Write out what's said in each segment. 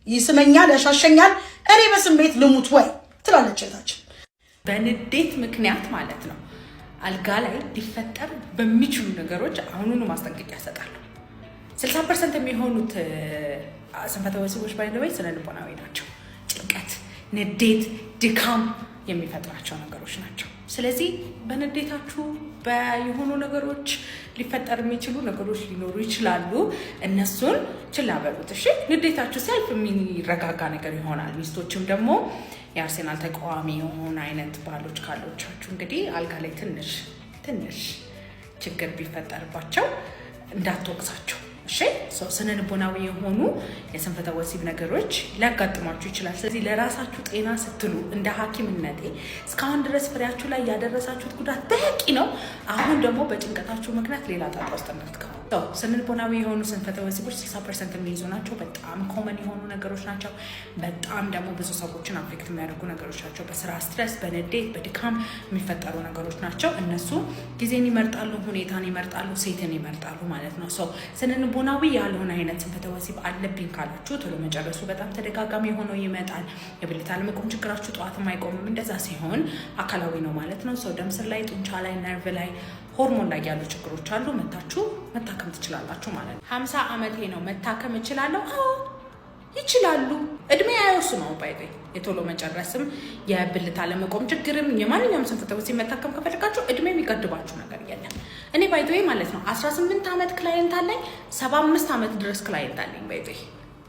ይስመኛል ያሻሸኛል እኔ በስሜት ልሙት ወይ ትላለች እህታችን። በንዴት ምክንያት ማለት ነው አልጋ ላይ ሊፈጠር በሚችሉ ነገሮች አሁኑኑ ማስጠንቀቂያ ያሰጣሉ። 60% የሚሆኑት ስንፈተ ወሲቦች ባይዘው ስነ ልቦናዊ ናቸው። ጭንቀት፣ ንዴት፣ ድካም የሚፈጥራቸው ነገሮች ናቸው። ስለዚህ በንዴታችሁ በየሆኑ ነገሮች ሊፈጠር የሚችሉ ነገሮች ሊኖሩ ይችላሉ። እነሱን ችላ በሉት እሺ። ንዴታችሁ ሲያልፍ የሚረጋጋ ነገር ይሆናል። ሚስቶችም ደግሞ የአርሴናል ተቃዋሚ የሆነ አይነት ባሎች ካሎቻችሁ እንግዲህ አልጋ ላይ ትንሽ ችግር ቢፈጠርባቸው እንዳትወቅሳቸው እሺ። ስነ ልቦናዊ የሆኑ የስንፈተ ወሲብ ነገሮች ሊያጋጥሟችሁ ይችላል። ስለዚህ ለራሳችሁ ጤና ስትሉ እንደ ሐኪምነቴ እስካሁን ድረስ ፍሬያችሁ ላይ ያደረሳችሁት ጉዳት በቂ ነው። አሁን ደግሞ በጭንቀታችሁ ምክንያት ሌላ ጣጣ ውስጥ እንዳትገቡ። ስነ ልቦናዊ የሆኑ ስንፈተ ወሲቦች 60% የሚይዙ ናቸው። በጣም ኮመን የሆኑ ነገሮች ናቸው። በጣም ደግሞ ብዙ ሰዎችን አፌክት የሚያደርጉ ነገሮች ናቸው። በስራ ስትረስ፣ በንዴት፣ በድካም የሚፈጠሩ ነገሮች ናቸው። እነሱ ጊዜን ይመርጣሉ፣ ሁኔታን ይመርጣሉ፣ ሴትን ይመርጣሉ ማለት ነው። ስነ ልቦናዊ ያልሆነ አይነት ስንፈተ ወሲብ አለብኝ ካላችሁ ቶሎ መጨረሱ በጣም ተደጋጋሚ ሆኖ ይመጣል። የብልት አለመቆም ችግራችሁ ጠዋትም አይቆምም። እንደዛ ሲሆን አካላዊ ነው ማለት ነው። ደም ስር ላይ፣ ጡንቻ ላይ፣ ነርቭ ላይ፣ ሆርሞን ላይ ያሉ ችግሮች አሉ። መታከም ትችላላችሁ ማለት ነው። 50 ዓመቴ ነው መታከም እችላለሁ? አዎ ይችላሉ። እድሜ አይወስነው ባይዘይ የቶሎ መጨረስም የብልት አለመቆም ችግርም የማንኛውም ስንፈተ ወሲብ መታከም ከፈለጋችሁ እድሜ የሚገድባችሁ ነገር የለም። እኔ ባይዘይ ማለት ነው 18 ዓመት ክላይንት አለኝ፣ 75 ዓመት ድረስ ክላይንት አለኝ ባይዘይ።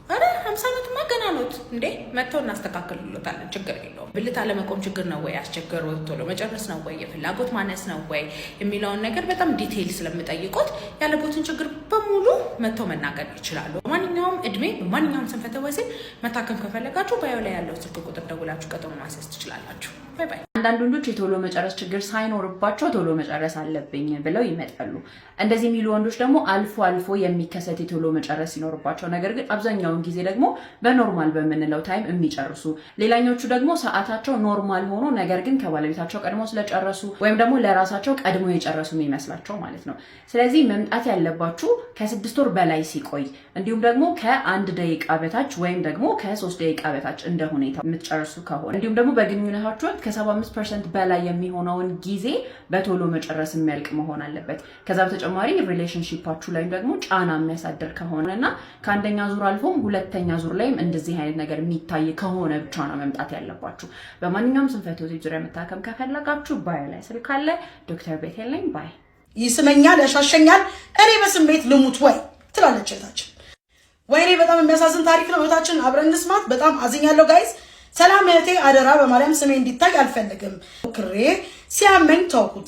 አረ 50 ዓመት ማገናኖት እንዴ መተው እናስተካክልሎታለን፣ ችግር የለውም። ብልት አለመቆም ችግር ነው ወይ አስቸገረው ቶሎ መጨረስ ነው ወይ የፍላጎት ማነስ ነው ወይ የሚለውን ነገር በጣም ዲቴይል ስለምጠይቁት ያለቦትን ችግር በሙሉ መተው መናገር ይችላሉ። ማንኛውም እድሜ ማንኛውም ስንፈተ ወሲብ መታከም ከፈለጋችሁ ባዮ ላይ ያለው ስልክ ቁጥር ደውላችሁ ቀጠሮ ማስያዝ ትችላላችሁ። ባይ ባይ። አንዳንድ ወንዶች የቶሎ መጨረስ ችግር ሳይኖርባቸው ቶሎ መጨረስ አለብኝ ብለው ይመጣሉ። እንደዚህ የሚሉ ወንዶች ደግሞ አልፎ አልፎ የሚከሰት የቶሎ መጨረስ ሲኖርባቸው፣ ነገር ግን አብዛኛውን ጊዜ ደግሞ በኖርማል በምንለው ታይም የሚጨርሱ፣ ሌላኞቹ ደግሞ ሰዓታቸው ኖርማል ሆኖ ነገር ግን ከባለቤታቸው ቀድሞ ስለጨረሱ ወይም ደግሞ ለራሳቸው ቀድሞ የጨረሱ የሚመስላቸው ማለት ነው። ስለዚህ መምጣት ያለባችሁ ከ6 ወር በላይ ሲቆይ እንዲሁም ደግሞ ከ1 ደቂቃ በታች ወይም ደግሞ ከ3 ደቂቃ በታች እንደ ሁኔታው የምትጨርሱ ከሆነ እንዲሁም ደግሞ በግንኙነታችሁ ከ75% በላይ የሚሆነውን ጊዜ በቶሎ መጨረስ የሚያልቅ መሆን አለበት። ከዛ በተጨማሪ ሪሌሽንሺፓችሁ ላይ ደግሞ ጫና የሚያሳድር ከሆነና ከአንደኛ ዙር አልፎም ሁለተኛ ዙር ላይም እንደዚህ አይነት ነገር የሚታይ ከሆነ ብቻ ነው መምጣት ያለባችሁ። በማንኛውም ስንፈተ ወሲብ ዙሪያ መታከም ከፈለጋችሁ ባዮ ላይ ስልክ አለ። ዶክተር ቤቴል ነኝ። ባይ። ይስመኛል ያሻሸኛል እኔ በስሜት ልሙት ወይ ትላለች እህታችን። ወይኔ በጣም የሚያሳዝን ታሪክ ነው እህታችን፣ አብረን እንስማት። በጣም አዝኛለሁ ጋይስ። ሰላም እህቴ፣ አደራ በማርያም ስሜ እንዲታይ አልፈልግም። ክሬ ሲያመኝ ተውኩት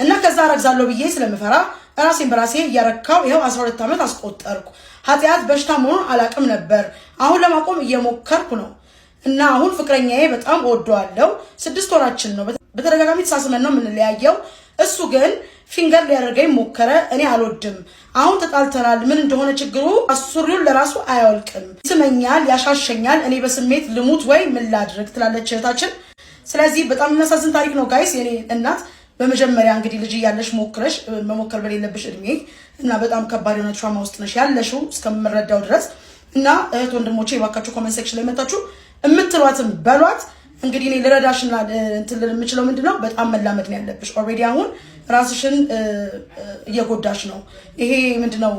እና ከዛ አረግዛለሁ ብዬ ስለምፈራ ራሴን በራሴ እያረካው ይኸው 12 ዓመት አስቆጠርኩ። ኃጢአት በሽታ መሆኑን አላቅም ነበር። አሁን ለማቆም እየሞከርኩ ነው እና አሁን ፍቅረኛዬ በጣም እወደዋለሁ። 6 ወራችን ነው። በተደጋጋሚ ተሳስመን ነው የምንለያየው። እሱ ግን ፊንገር ሊያደርገኝ ሞከረ። እኔ አልወድም። አሁን ተጣልተናል። ምን እንደሆነ ችግሩ ሱሪውን ለራሱ አያወልቅም። ይስመኛል ያሻሸኛል እኔ በስሜት ልሙት ወይ ምን ላድርግ ትላለች እህታችን። ስለዚህ በጣም የሚያሳዝን ታሪክ ነው ጋይስ። የኔ እናት በመጀመሪያ እንግዲህ ልጅ እያለሽ ሞክረሽ መሞከር በሌለብሽ እድሜ እና በጣም ከባድ የሆነ ትራማ ውስጥ ነሽ ያለሽው እስከምረዳው ድረስ እና እህት ወንድሞቼ የባካችሁ ኮሜንት ሴክሽን ላይ መጣችሁ የምትሏትን በሏት። እንግዲህ እኔ ልረዳሽና እንትን የምችለው ምንድነው በጣም መላመድ ነው ያለብሽ። ኦልሬዲ አሁን ራስሽን እየጎዳሽ ነው። ይሄ ምንድነው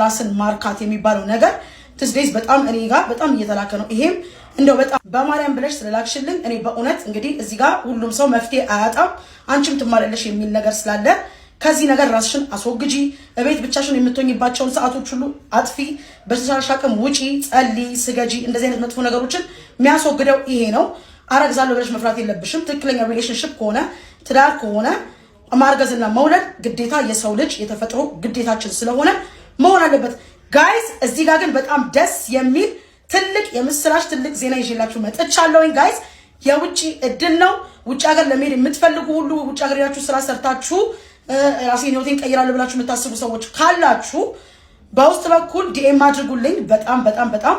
ራስን ማርካት የሚባለው ነገር ትስዴስ በጣም እኔ ጋር በጣም እየተላከ ነው። ይሄም እንደው በጣም በማርያም ብለሽ ስለላክሽልኝ እኔ በእውነት እንግዲህ እዚህ ጋር ሁሉም ሰው መፍትሄ አያጣም፣ አንቺም ትማሪያለሽ የሚል ነገር ስላለ ከዚህ ነገር ራስሽን አስወግጂ። እቤት ብቻሽን የምትሆኝባቸውን ሰዓቶች ሁሉ አጥፊ። በተሻለሽ አቅም ውጪ፣ ጸልይ፣ ስገጂ። እንደዚህ አይነት መጥፎ ነገሮችን የሚያስወግደው ይሄ ነው። አረግዛለሁ ብለሽ መፍራት የለብሽም። ትክክለኛ ሪሌሽንሽፕ ከሆነ ትዳር ከሆነ ማርገዝና መውለድ ግዴታ የሰው ልጅ የተፈጥሮ ግዴታችን ስለሆነ መሆን አለበት። ጋይስ እዚህ ጋር ግን በጣም ደስ የሚል ትልቅ የምስራች ትልቅ ዜና ይዤላችሁ መጥቻለሁኝ ጋይስ። የውጪ እድል ነው። ውጭ ሀገር ለመሄድ የምትፈልጉ ሁሉ ውጭ ሀገር ሄዳችሁ ስራ ሰርታችሁ ራሴን ህይወቴን ቀይራለሁ ብላችሁ የምታስቡ ሰዎች ካላችሁ በውስጥ በኩል ዲኤም አድርጉልኝ። በጣም በጣም በጣም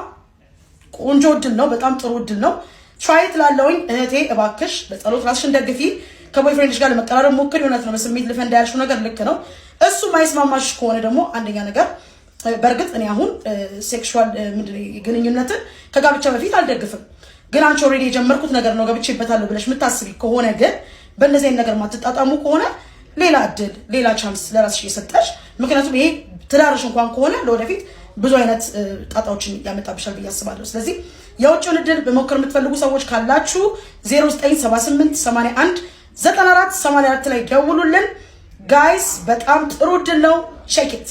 ቆንጆ እድል ነው። በጣም ጥሩ እድል ነው። ትራይት ላለውኝ እህቴ እባክሽ በጸሎት ራስሽን ደግፊ። ከቦይፍሬንድሽ ጋር ለመቀራረብ ሞክሪ። እውነት ነው በስሜት ልፈንዳ ያልሽው ነገር ልክ ነው። እሱ ማይስማማሽ ከሆነ ደግሞ አንደኛ ነገር በእርግጥ እኔ አሁን ሴክሹዋል ግንኙነትን ከጋብቻ በፊት አልደግፍም። ግን አንቺ ኦልሬዲ የጀመርኩት ነገር ነው ገብቼበታለሁ ብለሽ የምታስቢ ከሆነ ግን በእነዚህ ነገር ማትጣጣሙ ከሆነ ሌላ እድል ሌላ ቻንስ ለራስሽ እየሰጠሽ ምክንያቱም ይሄ ትዳርሽ እንኳን ከሆነ ለወደፊት ብዙ አይነት ጣጣዎችን ያመጣብሻል ብዬ አስባለሁ። ስለዚህ የውጭውን እድል በመሞከር የምትፈልጉ ሰዎች ካላችሁ 0978 81 94 84 ላይ ደውሉልን ጋይስ። በጣም ጥሩ እድል ነው። ቼክ ኢት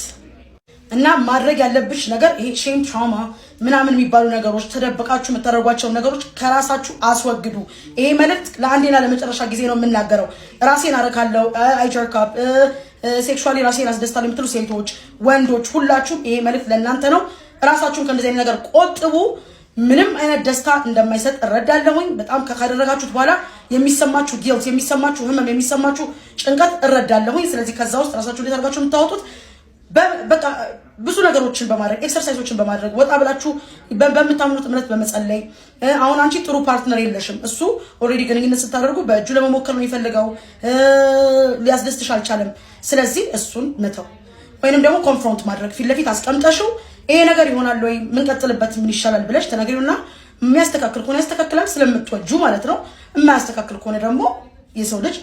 እና ማድረግ ያለብሽ ነገር ይሄ ሼም ትራውማ ምናምን የሚባሉ ነገሮች ተደብቃችሁ የምታደርጓቸው ነገሮች ከራሳችሁ አስወግዱ። ይሄ መልእክት ለአንዴና ለመጨረሻ ጊዜ ነው የምናገረው። ራሴን አረካለሁ አይጀርካፕ ሴክሹዋሊ ራሴን አስደስታለሁ የምትሉ ሴቶች፣ ወንዶች ሁላችሁም ይሄ መልእክት ለእናንተ ነው። ራሳችሁን ከእንደዚህ አይነት ነገር ቆጥቡ። ምንም አይነት ደስታ እንደማይሰጥ እረዳለሁኝ። በጣም ካደረጋችሁት በኋላ የሚሰማችሁ ጊልት፣ የሚሰማችሁ ህመም፣ የሚሰማችሁ ጭንቀት እረዳለሁኝ። ስለዚህ ከዛ ውስጥ ራሳችሁ እንዴት አድርጋችሁ የምታወጡት በቃ ብዙ ነገሮችን በማድረግ ኤክሰርሳይዞችን በማድረግ ወጣ ብላችሁ በምታምኑት እምነት በመጸለይ። አሁን አንቺ ጥሩ ፓርትነር የለሽም። እሱ ኦልሬዲ ግንኙነት ስታደርጉ በእጁ ለመሞከር ነው የሚፈልገው፣ ሊያስደስትሽ አልቻለም። ስለዚህ እሱን መተው ወይንም ደግሞ ኮንፍሮንት ማድረግ ፊት ለፊት አስቀምጠሽው ይሄ ነገር ይሆናል ወይ ምንቀጥልበት ምን ይሻላል ብለሽ ተነግሪውና የሚያስተካክል ከሆነ ያስተካክላል ስለምትወጁ ማለት ነው። የማያስተካክል ከሆነ ደግሞ የሰው ልጅ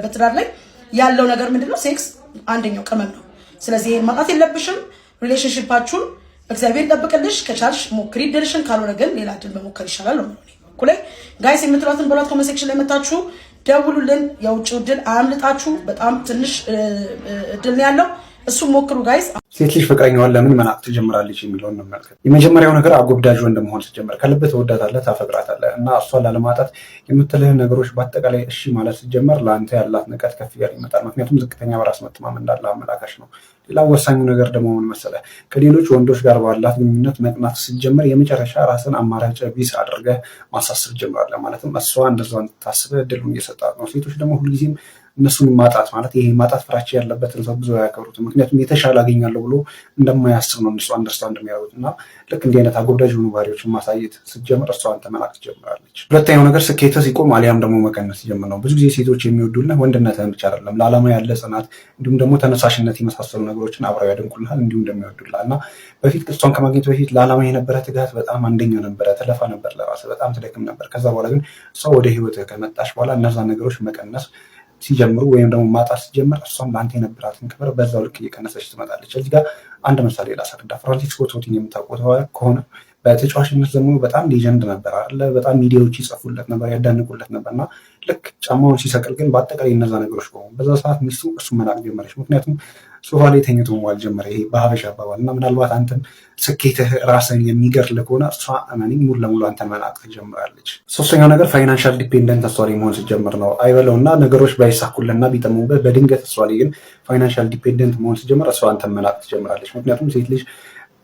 በትዳር ላይ ያለው ነገር ምንድነው? ሴክስ አንደኛው ቅመም ነው። ስለዚህ ይሄን ማጣት የለብሽም። ሪሌሽንሺፓችሁን እግዚአብሔር ይጠብቅልሽ። ከቻልሽ ሞክሪ ድልሽን፣ ካልሆነ ግን ሌላ ድል መሞከር ይሻላል ነው ማለት ነው። ጋይስ የምትሏትን በሏት ኮሜንት ሴክሽን ላይ መታችሁ ደውሉልን። የውጭው ድል አያምልጣችሁ። በጣም ትንሽ ድል ነው ያለው። እሱም ሞክሩ ጋይስ። ሴት ልጅ ፍቅረኛዋን ለምን መናቅ ትጀምራለች የሚለውን እንመልከት። የመጀመሪያው ነገር አጎብዳጅ ወንድ መሆን ስትጀምር ከልብ ተወዳታለህ፣ ታፈቅራታለህ እና እሷን ላለማጣት የምትልህን ነገሮች በአጠቃላይ እሺ ማለት ስትጀምር ለአንተ ያላት ንቀት ከፍ እያለ ይመጣል። ምክንያቱም ዝቅተኛ በራስ መተማመን እንዳለ አመላካሽ ነው። ሌላው ወሳኙ ነገር ደግሞ ምን መሰለህ? ከሌሎች ወንዶች ጋር ባላት ግንኙነት መቅናት ስትጀምር የመጨረሻ ራስን አማራጭ ቢስ አድርገህ ማሳሰብ ጀምራለህ። ማለትም እሷ እንደዛ ታስበህ እድሉን እየሰጣት ነው። ሴቶች ደግሞ ሁልጊዜም እነሱን ማጣት ማለት ይሄ ማጣት ፍራቻ ያለበትን ሰው ብዙ አያከብሩትም። ምክንያቱም የተሻለ አገኛለሁ ብሎ እንደማያስብ ነው እነሱ አንደርስታንድ የሚያደርጉት። እና ልክ እንዲህ አይነት አጎብዳጅ የሆኑ ባህሪዎችን ማሳየት ስትጀምር እሷ አንተ መናቅ ትጀምራለች። ሁለተኛው ነገር ስኬትህ ሲቆም አሊያም ደግሞ መቀነስ ሲጀምር ነው። ብዙ ጊዜ ሴቶች የሚወዱልህ ወንድነትህን ብቻ አይደለም፣ ለዓላማ ያለ ጽናት እንዲሁም ደግሞ ተነሳሽነት የመሳሰሉ ነገሮችን አብረው ያደንቁልሃል እንዲሁም እንደሚወዱልህ እና በፊት እሷን ከማግኘት በፊት ለዓላማ የነበረ ትጋት በጣም አንደኛ ነበረ። ትለፋ ነበር፣ ለራስህ በጣም ትደክም ነበር። ከዛ በኋላ ግን እሷ ወደ ህይወትህ ከመጣች በኋላ እነዛ ነገሮች መቀነስ ሲጀምሩ ወይም ደግሞ ማጣት ሲጀምር እሷም ለአንተ የነበራትን ክብር በዛው ልክ እየቀነሰች ትመጣለች። እዚህ ጋር አንድ ምሳሌ ላስረዳ። ፍራንሲስኮ ቶቲን የምታውቁት ከሆነ በተጫዋችነት ዘመኑ በጣም ሌጀንድ ነበር አለ። በጣም ሚዲያዎች ይጽፉለት ነበር፣ ያዳንቁለት ነበር እና ልክ ጫማውን ሲሰቅል ግን በአጠቃላይ እነዛ ነገሮች ቆሙ። በዛ ሰዓት ሚስቱ እሱ መናቅ ጀመረች። ምክንያቱም ሶፋ ላይ ተኝቶ መዋል ጀመረ። ይሄ በሀበሻ አባባል እና ምናልባት አንተን ስኬትህ ራስን የሚገርል ከሆነ እሷ እመነኝ ሙሉ ለሙሉ አንተን መናቅ ትጀምራለች። ሶስተኛው ነገር ፋይናንሻል ዲፔንደንት እሷ ላይ መሆን ስትጀምር ነው። አይበለው እና ነገሮች ባይሳኩልና ቢጠሙበት በድንገት እሷ ላይ ግን ፋይናንሻል ዲፔንደንት መሆን ስትጀምር እሷ አንተን መናቅ ትጀምራለች። ምክንያቱም ሴት ልጅ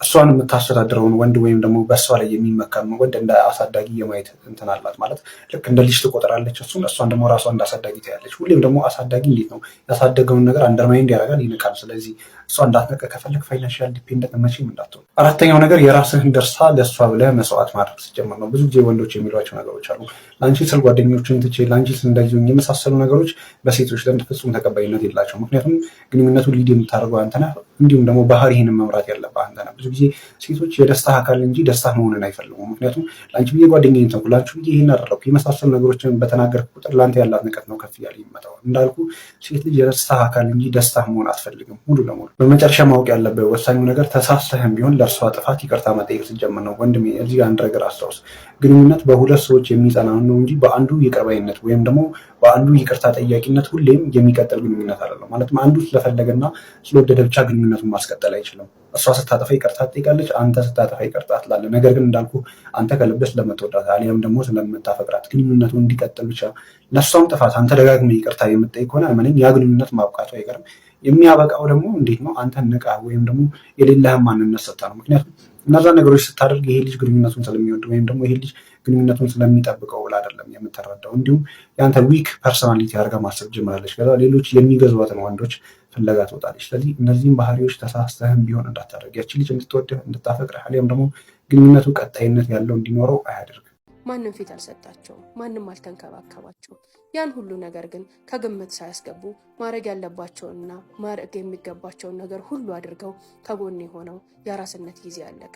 እሷን የምታስተዳድረውን ወንድ ወይም ደግሞ በእሷ ላይ የሚመካም ወንድ እንደ አሳዳጊ የማየት እንትን አላት። ማለት ልክ እንደ ልጅ ትቆጥራለች እሷን ደግሞ ራሷ እንደ አሳዳጊ ታያለች። ሁሌም ደግሞ አሳዳጊ እንዴት ነው ያሳደገውን ነገር አንደርማይንድ ያደርጋል፣ ይንቃል። ስለዚህ እሷ እንዳትነቀ ከፈለግ ፋይናንሻል ዲፔንደንት መቼም እንዳትሆን። አራተኛው ነገር የራስህን ደስታ ለእሷ ብለህ መስዋዕት ማድረግ ስትጀምር ነው። ብዙ ጊዜ ወንዶች የሚሏቸው ነገሮች አሉ። ለአንቺ ስል ጓደኞችን ትቼ ለአንቺ ስል እንደዚሁ የመሳሰሉ ነገሮች በሴቶች ዘንድ ፍጹም ተቀባይነት የላቸው። ምክንያቱም ግንኙነቱን ሊድ የምታደርገው አንተ ነህ፣ እንዲሁም ደግሞ ባህሪህን መምራት ያለብህ አንተ ነህ። ብዙ ጊዜ ሴቶች የደስታ አካል እንጂ ደስታ መሆንን አይፈልጉም። ምክንያቱም ለአንቺ ብዬ ጓደኛዬን ተንኩ፣ ለአንቺ ብዬ ይህን አደረኩ የመሳሰሉ ነገሮችን በተናገርክ ቁጥር ለአንተ ያላት ንቀት ነው ከፍ እያለ ይመጣው። እንዳልኩ ሴት ልጅ የደስታ አካል እንጂ ደስታ መሆን አትፈልግም ሙሉ ለሙሉ። በመጨረሻ ማወቅ ያለብህ ወሳኙ ነገር ተሳስተህም ቢሆን ለእርሷ ጥፋት ይቅርታ መጠየቅ ስትጀምር ነው። ወንድሜ እዚህ አንድ ነገር አስታውስ። ግንኙነት በሁለት ሰዎች የሚጸና ነው እንጂ በአንዱ ይቅር ባይነት ወይም ደግሞ በአንዱ ይቅርታ ጠያቂነት ሁሌም የሚቀጥል ግንኙነት አይደለም። ማለትም አንዱ ስለፈለገና ስለወደደ ብቻ ግንኙነቱን ማስቀጠል አይችልም። እሷ ስታጠፋ ይቅርታ ትጠይቃለች፣ አንተ ስታጠፋ ይቅርታ ትላለህ። ነገር ግን እንዳልኩ አንተ ከልብህ ስለምትወዳት አሊያም ደግሞ ስለምታፈቅራት ግንኙነቱ እንዲቀጥል ብቻ ለእሷም ጥፋት አንተ ደጋግመህ ይቅርታ የምትጠይቅ ከሆነ እመነኝ ያ ግንኙነት ማብቃቱ አይቀርም። የሚያበቃው ደግሞ እንዴት ነው? አንተን ንቃ ወይም ደግሞ የሌለህን ማንነት ሰጥታ ነው። ምክንያቱም እነዛን ነገሮች ስታደርግ ይሄ ልጅ ግንኙነቱን ስለሚወድ ወይም ደግሞ ይሄ ልጅ ግንኙነቱን ስለሚጠብቀው ብላ አይደለም የምትረዳው። እንዲሁም የአንተ ዊክ ፐርሶናሊቲ አድርጋ ማሰብ ጀምራለች። ከዛ ሌሎች የሚገዟትን ወንዶች ፍለጋ ትወጣለች። ስለዚህ እነዚህም ባህሪዎች ተሳስተህም ቢሆን እንዳታደርግ። ያቺ ልጅ እንድትወድህ እንድታፈቅርህ አሊያም ደግሞ ግንኙነቱ ቀጣይነት ያለው እንዲኖረው አያደርግ። ማንም ፊት አልሰጣቸውም፣ ማንም አልተንከባከባቸውም። ያን ሁሉ ነገር ግን ከግምት ሳያስገቡ ማድረግ ያለባቸውንና ማድረግ የሚገባቸውን ነገር ሁሉ አድርገው ከጎኔ ሆነው የአራስነት ጊዜ አለቀ።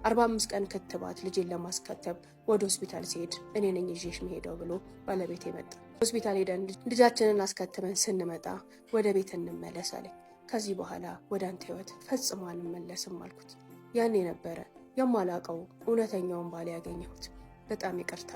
45 ቀን ክትባት ልጄን ለማስከተብ ወደ ሆስፒታል ሲሄድ እኔ ነኝ ይዤሽ መሄደው ብሎ ባለቤቴ መጣ። ሆስፒታል ሄደን ልጃችንን አስከትበን ስንመጣ ወደ ቤት እንመለስ አለኝ። ከዚህ በኋላ ወደ አንተ ህይወት ፈጽሞ አንመለስም አልኩት። ያኔ ነበረ የማላቀው እውነተኛውን ባል ያገኘሁት። በጣም ይቅርታ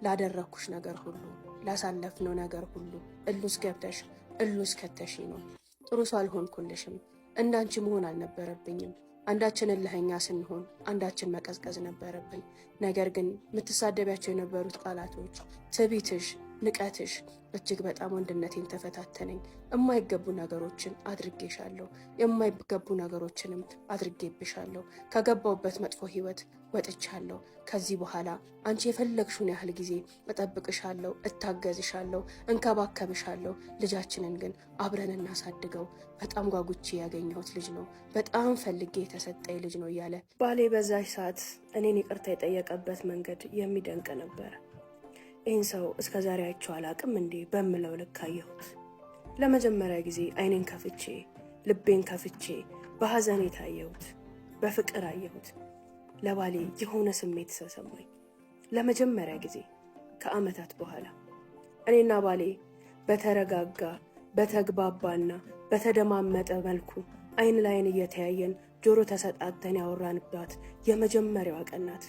ላደረኩሽ ነገር ሁሉ፣ ላሳለፍነው ነገር ሁሉ እሉስ ገብተሽ እሉስ ከተሽ ነው። ጥሩ ሰው አልሆንኩልሽም። እንዳንቺ መሆን አልነበረብኝም። አንዳችን እልህኛ ስንሆን አንዳችን መቀዝቀዝ ነበረብን። ነገር ግን የምትሳደቢያቸው የነበሩት ቃላቶች፣ ትዕቢትሽ፣ ንቀትሽ እጅግ በጣም ወንድነቴን ተፈታተነኝ። የማይገቡ ነገሮችን አድርጌሻለሁ፣ የማይገቡ ነገሮችንም አድርጌብሻለሁ። ከገባውበት መጥፎ ህይወት ወጥቻለሁ። ከዚህ በኋላ አንቺ የፈለግሽውን ያህል ጊዜ እጠብቅሻለሁ፣ እታገዝሻለሁ፣ እንከባከብሻለሁ። ልጃችንን ግን አብረን እናሳድገው። በጣም ጓጉቼ ያገኘሁት ልጅ ነው፣ በጣም ፈልጌ የተሰጠኝ ልጅ ነው እያለ ባሌ በዛች ሰዓት እኔን ይቅርታ የጠየቀበት መንገድ የሚደንቅ ነበረ። ይህን ሰው እስከ ዛሬ አይቼው አላቅም እንዴ በምለው ልክ አየሁት። ለመጀመሪያ ጊዜ አይኔን ከፍቼ ልቤን ከፍቼ በሐዘን የታየሁት፣ በፍቅር አየሁት። ለባሌ የሆነ ስሜት ተሰማኝ። ለመጀመሪያ ጊዜ ከዓመታት በኋላ እኔና ባሌ በተረጋጋ በተግባባና በተደማመጠ መልኩ አይን ላይን እየተያየን ጆሮ ተሰጣተን ያወራንባት የመጀመሪያዋ ቀን ናት።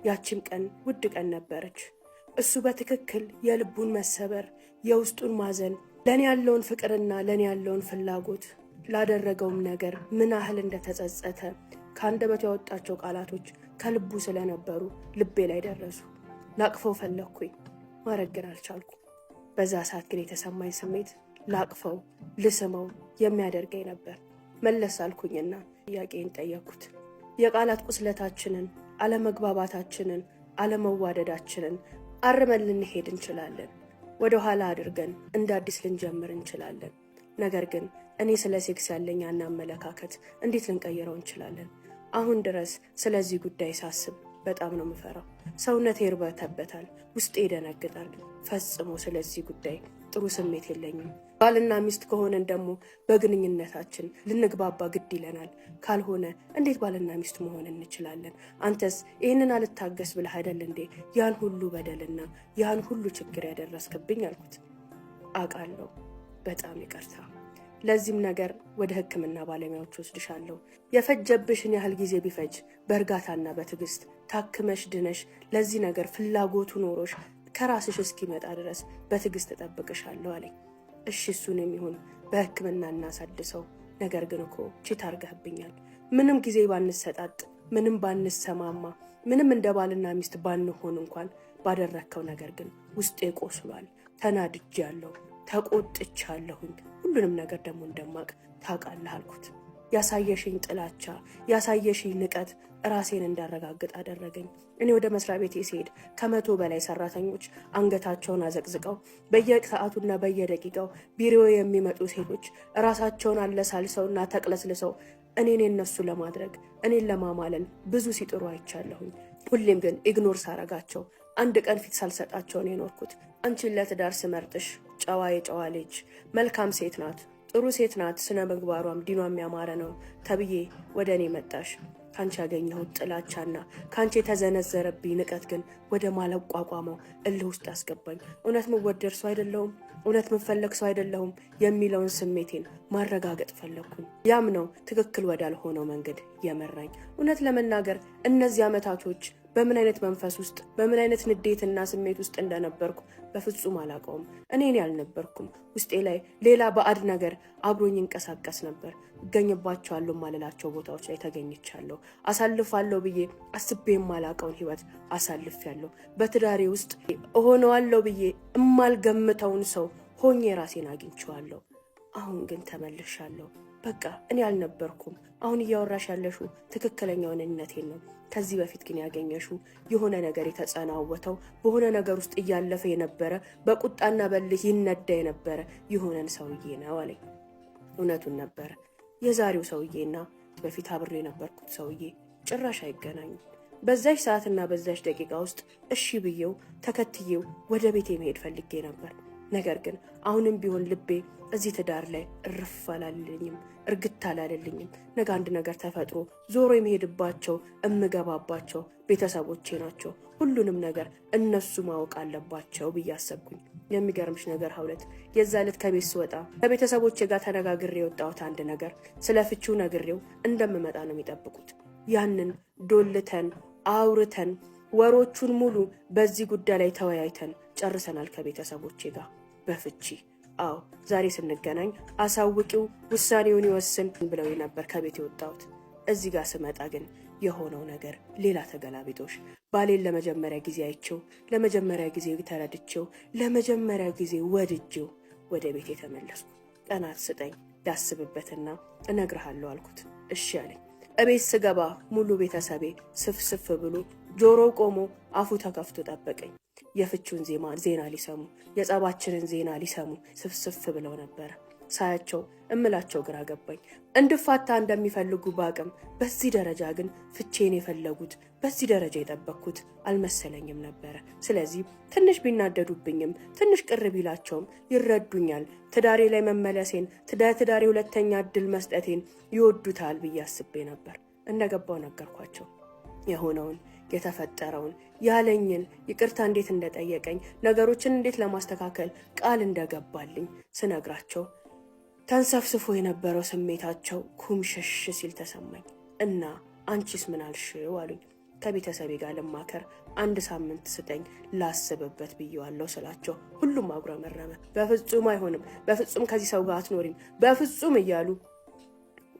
ያቺም ቀን ውድ ቀን ነበረች። እሱ በትክክል የልቡን መሰበር የውስጡን ማዘን ለኔ ያለውን ፍቅርና ለኔ ያለውን ፍላጎት ላደረገውም ነገር ምን ያህል እንደተጸጸተ ከአንደበቱ ያወጣቸው ቃላቶች ከልቡ ስለነበሩ ልቤ ላይ ደረሱ። ላቅፈው ፈለግኩኝ፣ ማድረግ ግን አልቻልኩ። በዛ ሰዓት ግን የተሰማኝ ስሜት ላቅፈው ልስመው የሚያደርገኝ ነበር። መለስ አልኩኝና ጥያቄን ጠየቅኩት። የቃላት ቁስለታችንን፣ አለመግባባታችንን፣ አለመዋደዳችንን አርመን ልንሄድ እንችላለን። ወደ ኋላ አድርገን እንደ አዲስ ልንጀምር እንችላለን። ነገር ግን እኔ ስለ ሴክስ ያለኝ አመለካከት እንዴት ልንቀይረው እንችላለን? አሁን ድረስ ስለዚህ ጉዳይ ሳስብ በጣም ነው የምፈራው። ሰውነቴ ይርበተበታል፣ ውስጤ ይደነግጣል። ፈጽሞ ስለዚህ ጉዳይ ጥሩ ስሜት የለኝም። ባልና ሚስት ከሆነን ደግሞ በግንኙነታችን ልንግባባ ግድ ይለናል። ካልሆነ እንዴት ባልና ሚስት መሆን እንችላለን? አንተስ ይህንን አልታገስ ብለህ አይደል እንዴ ያን ሁሉ በደልና ያን ሁሉ ችግር ያደረስክብኝ አልኩት። አውቃለሁ፣ በጣም ይቅርታ። ለዚህም ነገር ወደ ሕክምና ባለሙያዎች ወስድሻለሁ። የፈጀብሽን ያህል ጊዜ ቢፈጅ በእርጋታና በትዕግስት ታክመሽ ድነሽ ለዚህ ነገር ፍላጎቱ ኖሮሽ ከራስሽ እስኪመጣ ድረስ በትዕግስት እጠብቅሻለሁ አለኝ። እሺ እሱንም ይሁን በሕክምና እናሳድሰው። ነገር ግን እኮ ቺት አርገህብኛል። ምንም ጊዜ ባንሰጣጥ፣ ምንም ባንሰማማ፣ ምንም እንደ ባልና ሚስት ባንሆን እንኳን ባደረከው ነገር ግን ውስጤ ቆስሏል። ተናድጃለሁ፣ ተቆጥቻለሁኝ። ሁሉንም ነገር ደግሞ እንደማቅ ታውቃለህ አልኩት። ያሳየሽኝ ጥላቻ፣ ያሳየሽኝ ንቀት ራሴን እንዳረጋግጥ አደረገኝ። እኔ ወደ መስሪያ ቤቴ ሲሄድ ከ100 በላይ ሰራተኞች አንገታቸውን አዘቅዝቀው በየሰዓቱና በየደቂቃው ቢሮ የሚመጡ ሴቶች ራሳቸውን አለሳልሰውና ተቅለስልሰው እኔን የነሱ ለማድረግ እኔን ለማማለል ብዙ ሲጥሩ አይቻለሁኝ። ሁሌም ግን ኢግኖር ሳረጋቸው አንድ ቀን ፊት ሳልሰጣቸው ነው የኖርኩት። አንቺን ለትዳር ስመርጥሽ ጨዋ የጨዋ ልጅ መልካም ሴት ናት፣ ጥሩ ሴት ናት፣ ስነ ምግባሯም ዲኗም ያማረ ነው ተብዬ ወደ እኔ መጣሽ። ካንቺ ያገኘሁት ጥላቻና ካንቺ የተዘነዘረብኝ ንቀት ግን ወደ ማለቋቋመው እልህ ውስጥ አስገባኝ። እውነት ምወደድ ሰው አይደለሁም፣ እውነት ምፈለግ ሰው አይደለሁም የሚለውን ስሜቴን ማረጋገጥ ፈለግኩኝ። ያም ነው ትክክል ወዳልሆነው መንገድ የመራኝ። እውነት ለመናገር እነዚህ ዓመታቶች በምን አይነት መንፈስ ውስጥ በምን አይነት ንዴትና ስሜት ውስጥ እንደነበርኩ በፍጹም አላውቀውም። እኔን ያልነበርኩም። ውስጤ ላይ ሌላ ባዕድ ነገር አብሮኝ ይንቀሳቀስ ነበር። እገኝባቸዋለሁ ማለላቸው ቦታዎች ላይ ተገኝቻለሁ። አሳልፋለሁ ብዬ አስቤ የማላውቀውን ህይወት አሳልፌያለሁ። በትዳሬ ውስጥ እሆነዋለሁ ብዬ እማልገምተውን ሰው ሆኜ ራሴን አግኝቼዋለሁ። አሁን ግን ተመልሻለሁ። በቃ እኔ አልነበርኩም። አሁን እያወራሽ ያለሽው ትክክለኛውን እኔነቴን ነው። ከዚህ በፊት ግን ያገኘሽው የሆነ ነገር የተጸናወተው በሆነ ነገር ውስጥ እያለፈ የነበረ በቁጣና በልህ ይነዳ የነበረ የሆነን ሰውዬ ነው አለኝ። እውነቱን ነበረ። የዛሬው ሰውዬና በፊት አብሬ የነበርኩት ሰውዬ ጭራሽ አይገናኙም። በዛች ሰዓትና በዛች ደቂቃ ውስጥ እሺ ብዬው ተከትዬው ወደ ቤቴ መሄድ ፈልጌ ነበር። ነገር ግን አሁንም ቢሆን ልቤ እዚህ ትዳር ላይ እርፍ አላለልኝም፣ እርግት አላለልኝም። ነገ አንድ ነገር ተፈጥሮ ዞሮ የሚሄድባቸው እምገባባቸው ቤተሰቦቼ ናቸው። ሁሉንም ነገር እነሱ ማወቅ አለባቸው ብዬ አሰብኩኝ። የሚገርምሽ ነገር ሀውለት የዛ ዕለት ከቤት ስወጣ ከቤተሰቦቼ ጋር ተነጋግሬ የወጣሁት አንድ ነገር ስለ ፍቺው ነግሬው እንደምመጣ ነው የሚጠብቁት። ያንን ዶልተን አውርተን ወሮቹን ሙሉ በዚህ ጉዳይ ላይ ተወያይተን ጨርሰናል ከቤተሰቦቼ ጋር በፍቺ። አዎ ዛሬ ስንገናኝ አሳውቂው ውሳኔውን ይወስን ብለው ነበር ከቤት የወጣሁት። እዚህ ጋር ስመጣ ግን የሆነው ነገር ሌላ ተገላቢጦሽ። ባሌን ለመጀመሪያ ጊዜ አይቼው፣ ለመጀመሪያ ጊዜ ተረድቼው፣ ለመጀመሪያ ጊዜ ወድጄው ወደ ቤት የተመለስኩ። ቀናት ስጠኝ ላስብበትና እነግርሃለሁ አልኩት። እሺ አለኝ። እቤት ስገባ ሙሉ ቤተሰቤ ስፍስፍ ብሎ ጆሮው ቆሞ አፉ ተከፍቶ ጠበቀኝ። የፍቹን ዜና ሊሰሙ፣ የጸባችንን ዜና ሊሰሙ ስፍስፍ ብለው ነበረ። ሳያቸው እምላቸው ግራ ገባኝ። እንድፋታ እንደሚፈልጉ ባቅም በዚህ ደረጃ ግን ፍቼን የፈለጉት በዚህ ደረጃ የጠበቅኩት አልመሰለኝም ነበረ። ስለዚህ ትንሽ ቢናደዱብኝም ትንሽ ቅር ቢላቸውም ይረዱኛል። ትዳሬ ላይ መመለሴን ትዳሬ ሁለተኛ እድል መስጠቴን ይወዱታል ብዬ አስቤ ነበር። እንደገባው ነገርኳቸው የሆነውን የተፈጠረውን ያለኝን ይቅርታ እንዴት እንደጠየቀኝ ነገሮችን እንዴት ለማስተካከል ቃል እንደገባልኝ ስነግራቸው ተንሰፍስፎ የነበረው ስሜታቸው ኩምሽሽ ሲል ተሰማኝ። እና አንቺስ ምን አልሽው አሉኝ። ከቤተሰቤ ጋር ልማከር፣ 1 ሳምንት ስጠኝ ላስብበት ብዬዋለሁ ስላቸው ሁሉም አጉረመረመ። በፍጹም አይሆንም፣ በፍጹም ከዚህ ሰው ጋር አትኖሪም፣ በፍጹም እያሉ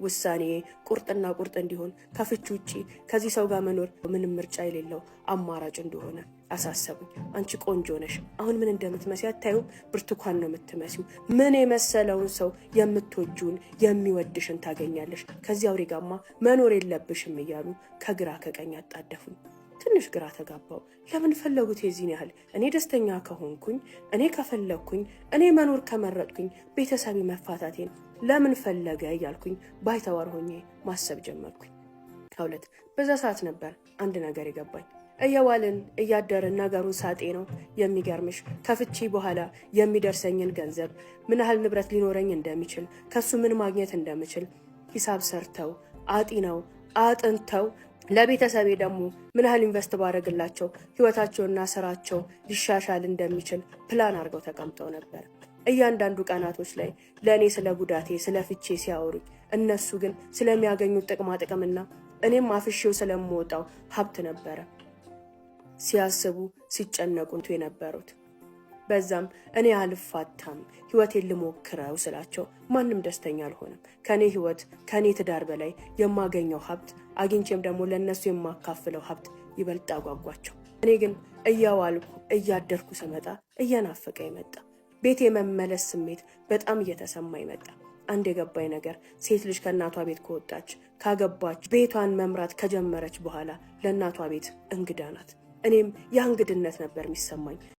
ውሳኔ ቁርጥና ቁርጥ እንዲሆን ከፍቺ ውጪ ከዚህ ሰው ጋር መኖር ምንም ምርጫ የሌለው አማራጭ እንደሆነ አሳሰቡኝ። አንቺ ቆንጆ ነሽ፣ አሁን ምን እንደምትመሲ አታዩም? ብርቱካን ነው የምትመሲው። ምን የመሰለውን ሰው የምትወጂውን የሚወድሽን ታገኛለሽ። ከዚህ አውሬ ጋማ መኖር የለብሽም እያሉ ከግራ ከቀኝ አጣደፉኝ። ትንሽ ግራ ተጋባው። ለምን ፈለጉት የዚህን ያህል? እኔ ደስተኛ ከሆንኩኝ፣ እኔ ከፈለግኩኝ፣ እኔ መኖር ከመረጥኩኝ ቤተሰቤ መፋታቴን ለምን ፈለገ እያልኩኝ ባይተዋር ሆኜ ማሰብ ጀመርኩኝ። ከሁለት በዛ ሰዓት ነበር አንድ ነገር የገባኝ። እየዋልን እያደርን ነገሩን ሳጤ ነው የሚገርምሽ ከፍቺ በኋላ የሚደርሰኝን ገንዘብ ምን ያህል ንብረት ሊኖረኝ እንደሚችል ከሱ ምን ማግኘት እንደምችል ሂሳብ ሰርተው አጢነው አጥንተው ለቤተሰቤ ደግሞ ምን ያህል ኢንቨስት ባረግላቸው ህይወታቸውና ስራቸው ሊሻሻል እንደሚችል ፕላን አድርገው ተቀምጠው ነበር። እያንዳንዱ ቀናቶች ላይ ለእኔ ስለ ጉዳቴ ስለ ፍቼ ሲያወሩኝ፣ እነሱ ግን ስለሚያገኙት ጥቅማ ጥቅምና እኔም አፍሼው ስለምወጣው ሀብት ነበረ ሲያስቡ ሲጨነቁ የነበሩት። በዛም እኔ አልፋታም ህይወቴን ልሞክረው ስላቸው ማንም ደስተኛ አልሆነም። ከኔ ህይወት ከኔ ትዳር በላይ የማገኘው ሀብት አግኝቼም ደግሞ ለነሱ የማካፍለው ሀብት ይበልጥ አጓጓቸው። እኔ ግን እያዋልኩ እያደርኩ ስመጣ እየናፈቀኝ መጣ። ቤት የመመለስ ስሜት በጣም እየተሰማኝ መጣ። አንድ የገባኝ ነገር ሴት ልጅ ከእናቷ ቤት ከወጣች ካገባች ቤቷን መምራት ከጀመረች በኋላ ለእናቷ ቤት እንግዳ ናት። እኔም ያ እንግድነት ነበር የሚሰማኝ።